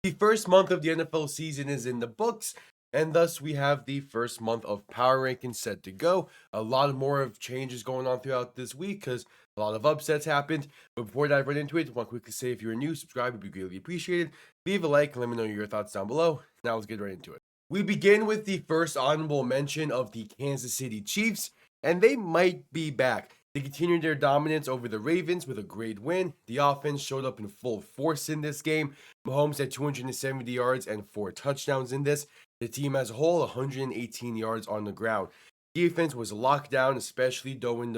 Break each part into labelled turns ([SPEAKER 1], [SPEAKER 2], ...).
[SPEAKER 1] The first month of the NFL season is in the books, and thus we have the first month of power rankings set to go. A lot more of changes going on throughout this week because a lot of upsets happened. But before I dive right into it, I want to quickly say if you're new, subscribe would be greatly appreciated. Leave a like and let me know your thoughts down below. Now let's get right into it. We begin with the first honorable mention of the Kansas City Chiefs, and they might be back. They continued their dominance over the Ravens with a great win. The offense showed up in full force in this game. Mahomes had 270 yards and 4 touchdowns in this. The team as a whole, 118 yards on the ground. Defense was locked down, especially during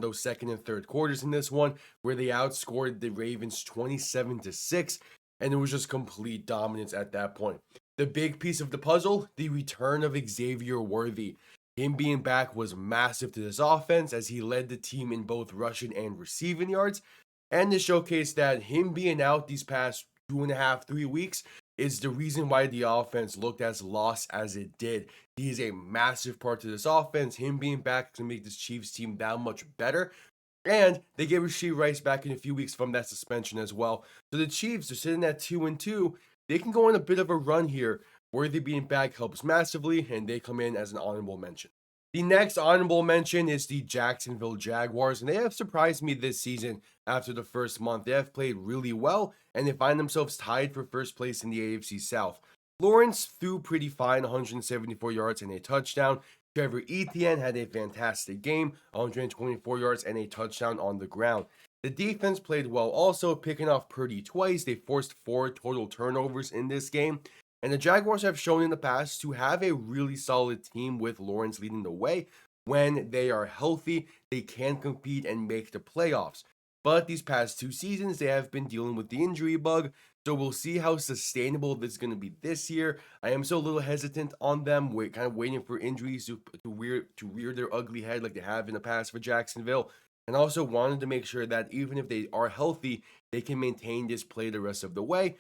[SPEAKER 1] those second and third quarters in this one, where they outscored the Ravens 27-6, and it was just complete dominance at that point. The big piece of the puzzle, the return of Xavier Worthy. Him being back was massive to this offense as he led the team in both rushing and receiving yards. And to showcase that him being out these past 2.5, 3 weeks is the reason why the offense looked as lost as it did. He is a massive part to this offense. Him being back to make this Chiefs team that much better. And they get Rashee Rice back in a few weeks from that suspension as well. So the Chiefs are sitting at 2-2. They can go on a bit of a run here. Worthy being back helps massively, and they come in as an honorable mention. The next honorable mention is the Jacksonville Jaguars, and they have surprised me this season after the first month. They have played really well, and they find themselves tied for first place in the AFC South. Lawrence threw pretty fine, 174 yards and a touchdown. Trevor Etienne had a fantastic game, 124 yards and a touchdown on the ground. The defense played well also, picking off Purdy twice. They forced 4 total turnovers in this game. And the Jaguars have shown in the past to have a really solid team with Lawrence leading the way. When they are healthy, they can compete and make the playoffs. But these past 2 seasons, they have been dealing with the injury bug. So we'll see how sustainable this is going to be this year. I am still a little hesitant on them, kind of waiting for injuries to rear their ugly head like they have in the past for Jacksonville. And also wanted to make sure that even if they are healthy, they can maintain this play the rest of the way.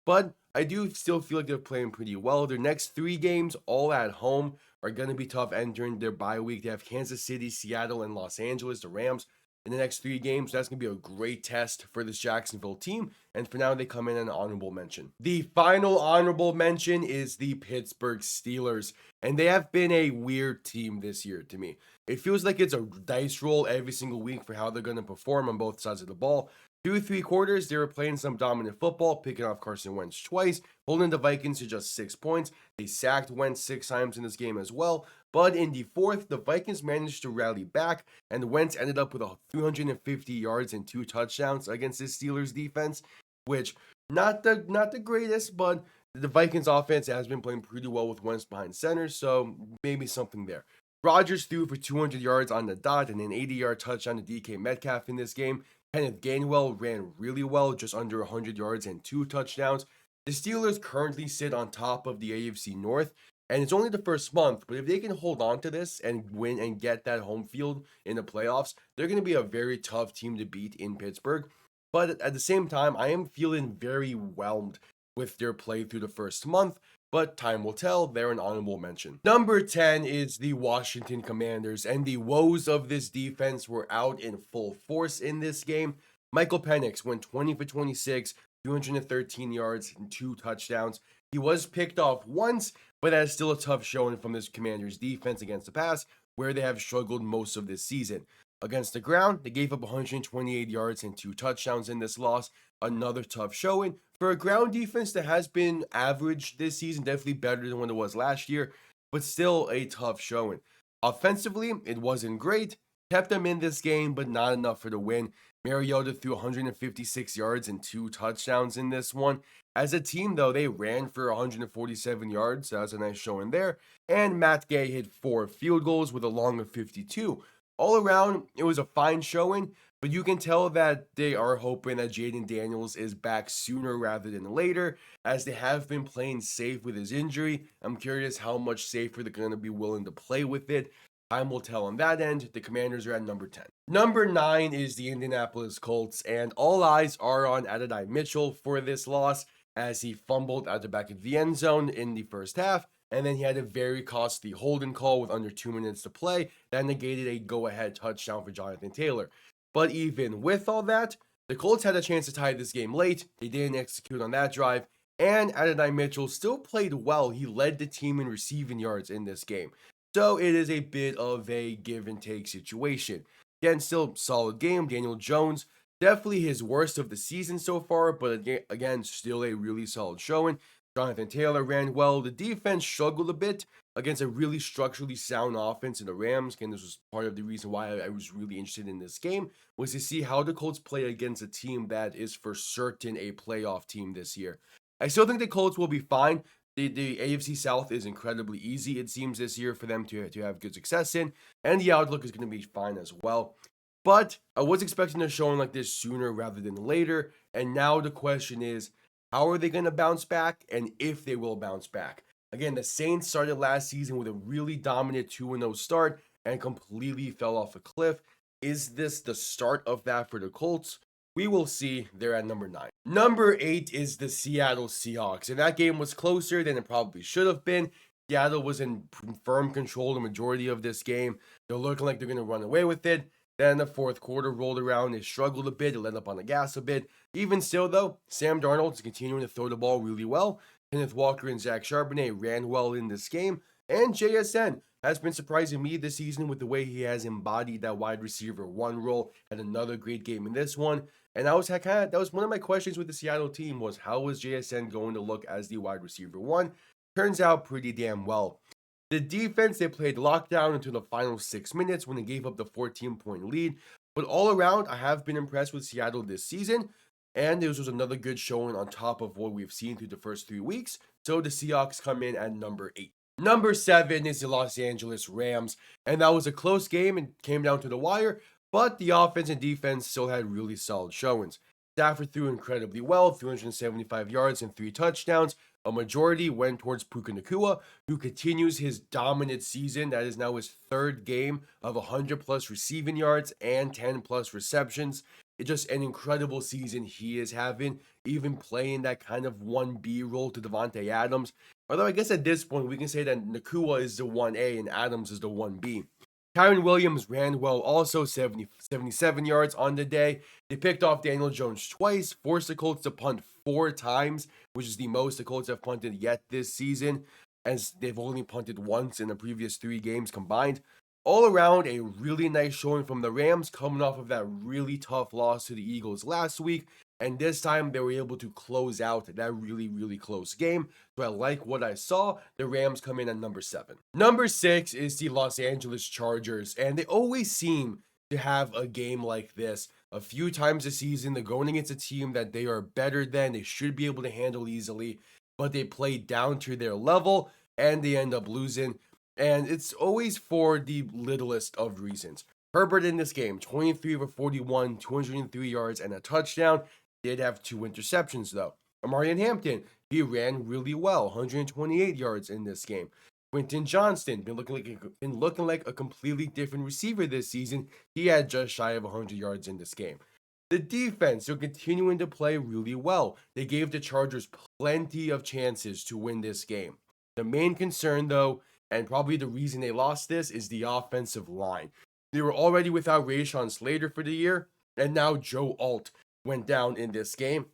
[SPEAKER 1] But I do still feel like they're playing pretty well. Their next 3 games, all at home, are going to be tough. And during their bye week, they have Kansas City, Seattle, and Los Angeles, the Rams, in the next 3 games. That's going to be a great test for this Jacksonville team. And for now, they come in an honorable mention. The final honorable mention is the Pittsburgh Steelers. And they have been a weird team this year to me. It feels like it's a dice roll every single week for how they're going to perform on both sides of the ball. Through 3 quarters, they were playing some dominant football, picking off Carson Wentz twice, holding the Vikings to just 6 points. They sacked Wentz 6 times in this game as well. But in the fourth, the Vikings managed to rally back, and Wentz ended up with 350 yards and 2 touchdowns against this Steelers defense, which not the greatest, but the Vikings offense has been playing pretty well with Wentz behind center, so maybe something there. Rodgers threw for 200 yards on the dot and an 80-yard touchdown to DK Metcalf in this game. Kenneth Gainwell ran really well, just under 100 yards and 2 touchdowns. The Steelers currently sit on top of the AFC North, and it's only the first month, but if they can hold on to this and win and get that home field in the playoffs, they're going to be a very tough team to beat in Pittsburgh. But at the same time, I am feeling very whelmed with their play through the first month, but time will tell. They're an honorable mention. Number 10 is the Washington Commanders, and the woes of this defense were out in full force in this game. Michael Penix went 20 for 26, 213 yards, and 2 touchdowns. He was picked off once, but that is still a tough showing from this Commanders defense against the pass, where they have struggled most of this season. Against the ground, they gave up 128 yards and 2 touchdowns in this loss. Another tough showing for a ground defense that has been average this season, definitely better than what it was last year, but still a tough showing. Offensively, it wasn't great. Kept them in this game, but not enough for the win. Mariota threw 156 yards and 2 touchdowns in this one. As a team, though, they ran for 147 yards. So that was a nice showing there. And Matt Gay hit 4 field goals with a long of 52. All around, it was a fine showing, but you can tell that they are hoping that Jaden Daniels is back sooner rather than later, as they have been playing safe with his injury. I'm curious how much safer they're going to be willing to play with it. Time will tell on that end. The Commanders are at number 10. Number 9 is the Indianapolis Colts, and all eyes are on Adonai Mitchell for this loss, as he fumbled at the back of the end zone in the first half. And then he had a very costly holding call with under 2 minutes to play that negated a go-ahead touchdown for Jonathan Taylor. But even with all that, the Colts had a chance to tie this game late. They didn't execute on that drive, And Adonai Mitchell still played well. He led the team in receiving yards in this game. So it is a bit of a give and take situation. Again, still solid game. Daniel Jones, definitely his worst of the season so far, but again, still a really solid showing. Jonathan Taylor ran well. The defense struggled a bit against a really structurally sound offense in the Rams. Again, this was part of the reason why I was really interested in this game, was to see how the Colts play against a team that is for certain a playoff team this year. I still think the Colts will be fine. The AFC South is incredibly easy, it seems, this year for them to have good success in, and the outlook is going to be fine as well. But I was expecting a showing like this sooner rather than later, and now the question is, how are they going to bounce back, and if they will bounce back? Again, the Saints started last season with a really dominant 2-0 start and completely fell off a cliff. Is this the start of that for the Colts? We will see. They're at number 9. Number 8 is the Seattle Seahawks, and that game was closer than it probably should have been. Seattle was in firm control the majority of this game. They're looking like they're going to run away with it. Then the fourth quarter rolled around. They struggled a bit. They let up on the gas a bit. Even still, though, Sam Darnold is continuing to throw the ball really well. Kenneth Walker and Zach Charbonnet ran well in this game. And JSN has been surprising me this season with the way he has embodied that wide receiver 1 role. Had another great game in this one. And that was one of my questions with the Seattle team, was how was JSN going to look as the wide receiver 1? Turns out pretty damn well. The defense, they played lockdown until the final 6 minutes when they gave up the 14-point lead. But all around, I have been impressed with Seattle this season. And this was another good showing on top of what we've seen through the first 3 weeks. So the Seahawks come in at number 8. Number 7 is the Los Angeles Rams. And that was a close game and came down to the wire. But the offense and defense still had really solid showings. Stafford threw incredibly well, 375 yards and 3 touchdowns. A majority went towards Puka Nacua, who continues his dominant season. That is now his 3rd game of 100 plus receiving yards and 10 plus receptions. It's just an incredible season he is having, even playing that kind of 1B role to Davante Adams. Although I guess at this point we can say that Nacua is the 1A and Adams is the 1B. Kyren Williams ran well, also 77 yards on the day. They picked off Daniel Jones twice, forced the Colts to punt 4 times, which is the most the Colts have punted yet this season, as they've only punted once in the previous 3 games combined. All around, a really nice showing from the Rams, coming off of that really tough loss to the Eagles last week. And this time they were able to close out that really, really close game. So I like what I saw. The Rams come in at number 7. Number 6 is the Los Angeles Chargers. And they always seem to have a game like this. A few times a season, they're going against a team that they are better than. They should be able to handle easily. But they play down to their level and they end up losing. And it's always for the littlest of reasons. Herbert in this game, 23 for 41, 203 yards and a touchdown. Did have 2 interceptions though. Amarian Hampton, he ran really well, 128 yards in this game. Quentin Johnston been looking like a completely different receiver this season. He had just shy of 100 yards in this game. The defense, they're continuing to play really well. They gave the Chargers plenty of chances to win this game. The main concern though, and probably the reason they lost this, is the offensive line. They were already without Rashawn Slater for the year, and now Joe Alt went down in this game.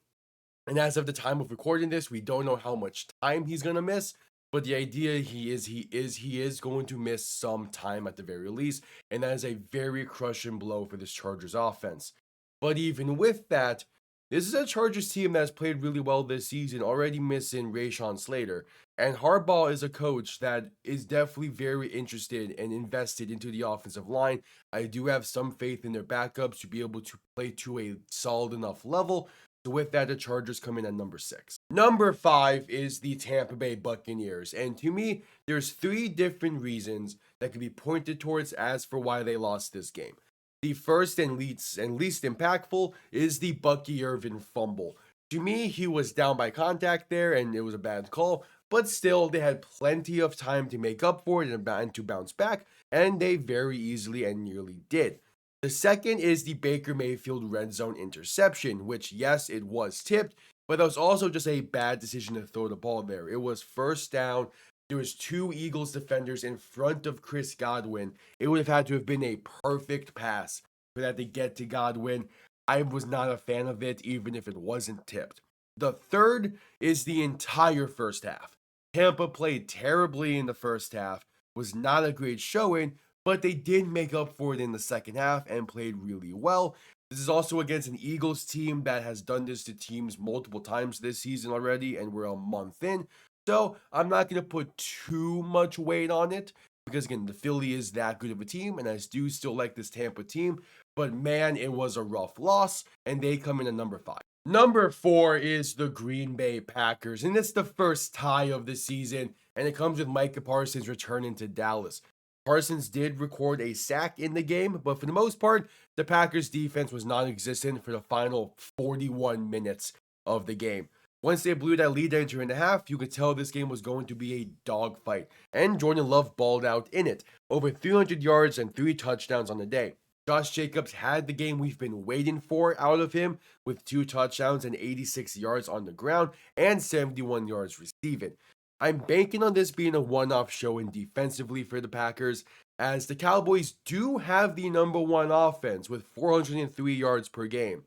[SPEAKER 1] And as of the time of recording this, we don't know how much time he's going to miss. But the idea he is going to miss some time at the very least. And that is a very crushing blow for this Chargers offense. But even with that, this is a Chargers team that's played really well this season, already missing Rashawn Slater. And Harbaugh is a coach that is definitely very interested and invested into the offensive line. I do have some faith in their backups to be able to play to a solid enough level. So with that, the Chargers come in at number 6. Number 5 is the Tampa Bay Buccaneers. And to me, there's 3 different reasons that can be pointed towards as for why they lost this game. The first and least impactful is the Bucky Irvin fumble. To me, he was down by contact there and it was a bad call, but still they had plenty of time to make up for it and to bounce back, and they very easily and nearly did. The second is the Baker Mayfield red zone interception, which yes, it was tipped, but that was also just a bad decision to throw the ball there. It was first down. There was 2 Eagles defenders in front of Chris Godwin. It would have had to have been a perfect pass for that to get to Godwin. I was not a fan of it, even if it wasn't tipped. The third is the entire first half. Tampa played terribly in the first half, was not a great showing, but they did make up for it in the second half and played really well. This is also against an Eagles team that has done this to teams multiple times this season already, and we're a month in. So I'm not going to put too much weight on it because, again, the Philly is that good of a team, and I do still like this Tampa team. But man, it was a rough loss, and they come in at number 5. Number 4 is the Green Bay Packers, and it's the first tie of the season, and it comes with Micah Parsons returning to Dallas. Parsons did record a sack in the game, but for the most part, the Packers defense was non-existent for the final 41 minutes of the game. Once they blew that lead entering the half, you could tell this game was going to be a dogfight, and Jordan Love balled out in it, over 300 yards and 3 touchdowns on the day. Josh Jacobs had the game we've been waiting for out of him with 2 touchdowns and 86 yards on the ground and 71 yards receiving. I'm banking on this being a one-off showing defensively for the Packers, as the Cowboys do have the number 1 offense with 403 yards per game.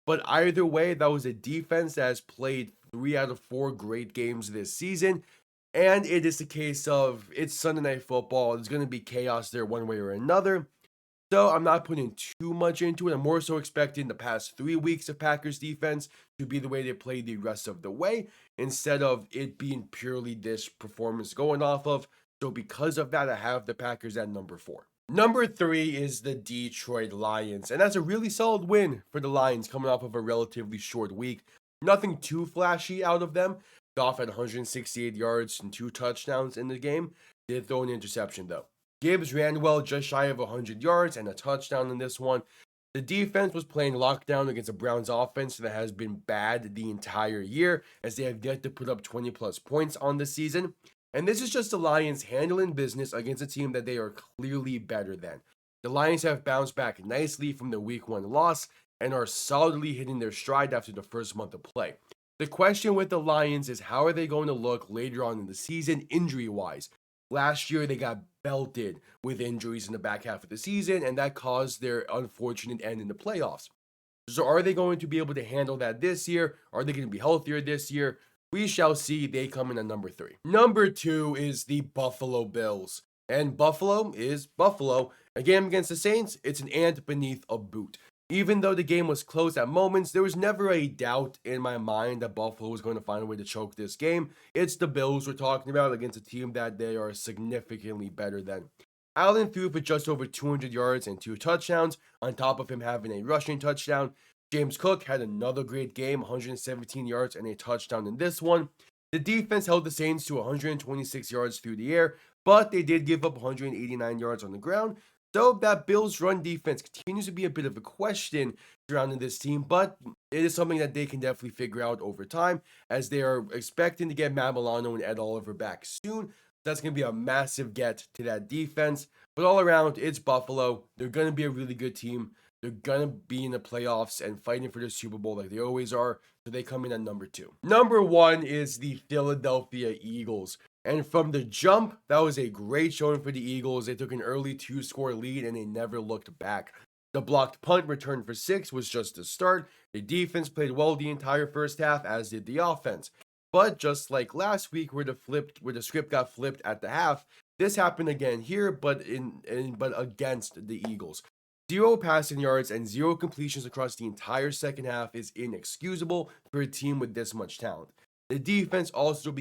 [SPEAKER 1] But either way, that was a defense that has played 3 out of 4 great games this season. And it is the case of it's Sunday Night Football. There's going to be chaos there one way or another. So I'm not putting too much into it. I'm more so expecting the past 3 weeks of Packers defense to be the way they play the rest of the way, instead of it being purely this performance going off of. So because of that, I have the Packers at number 4. Number 3 is the Detroit Lions, and that's a really solid win for the Lions coming off of a relatively short week. Nothing too flashy out of them. Goff had 168 yards and 2 touchdowns in the game. Did throw an interception though. Gibbs ran well, just shy of 100 yards and a touchdown in this one. The defense was playing lockdown against a Browns offense that has been bad the entire year, as they have yet to put up 20 plus points on the season. And this is just the Lions handling business against a team that they are clearly better than. The Lions have bounced back nicely from their week 1 loss and are solidly hitting their stride after the first month of play. The question with the Lions is, how are they going to look later on in the season injury-wise? Last year, they got belted with injuries in the back half of the season, and that caused their unfortunate end in the playoffs. So are they going to be able to handle that this year? Are they going to be healthier this year? We shall see. They come in at number 3. Number 2 is the Buffalo Bills. And Buffalo is Buffalo. A game against the Saints, it's an ant beneath a boot. Even though the game was close at moments, there was never a doubt in my mind that Buffalo was going to find a way to choke this game. It's the Bills we're talking about against a team that they are significantly better than. Allen threw for just over 200 yards and 2 touchdowns, on top of him having a rushing touchdown. James Cook had another great game, 117 yards and a touchdown in this one. The defense held the Saints to 126 yards through the air, but they did give up 189 yards on the ground. So that Bills run defense continues to be a bit of a question surrounding this team, but it is something that they can definitely figure out over time, as they are expecting to get Matt Milano and Ed Oliver back soon. That's going to be a massive get to that defense. But all around, it's Buffalo. They're going to be a really good team. They're going to be in the playoffs and fighting for the Super Bowl like they always are. So they come in at number 2. Number 1 is the Philadelphia Eagles. And from the jump, that was a great showing for the Eagles. They took an early 2-score lead and they never looked back. The blocked punt return for 6 was just the start. The defense played well the entire first half, as did the offense. But just like last week where the script got flipped at the half, this happened again here, but against the Eagles. 0 passing yards and 0 completions across the entire second half is inexcusable for a team with this much talent. The defense also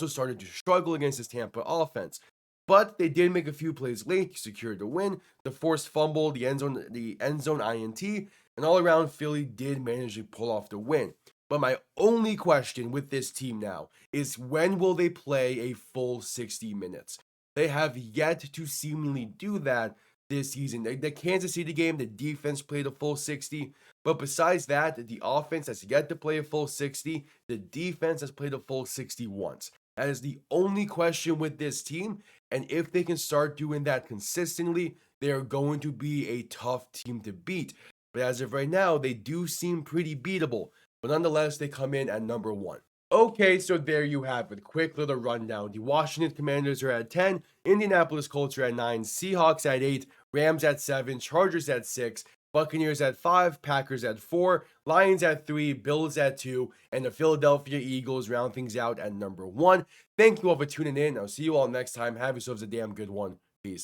[SPEAKER 1] started to struggle against this Tampa offense, but they did make a few plays late to secure the win. The forced fumble, the end zone INT, and all around Philly did manage to pull off the win. But my only question with this team now is, when will they play a full 60 minutes? They have yet to seemingly do that this season. The Kansas City game, the defense played a full 60. But besides that, the offense has yet to play a full 60. The defense has played a full 60 once. That is the only question with this team. And if they can start doing that consistently, they are going to be a tough team to beat. But as of right now, they do seem pretty beatable. But nonetheless, they come in at number 1. Okay, so there you have it. Quick little rundown. The Washington Commanders are at 10, Indianapolis Colts are at 9, Seahawks at 8, Rams at 7, Chargers at 6, Buccaneers at 5, Packers at 4, Lions at 3, Bills at 2, and the Philadelphia Eagles round things out at number 1. Thank you all for tuning in. I'll see you all next time. Have yourselves a damn good one.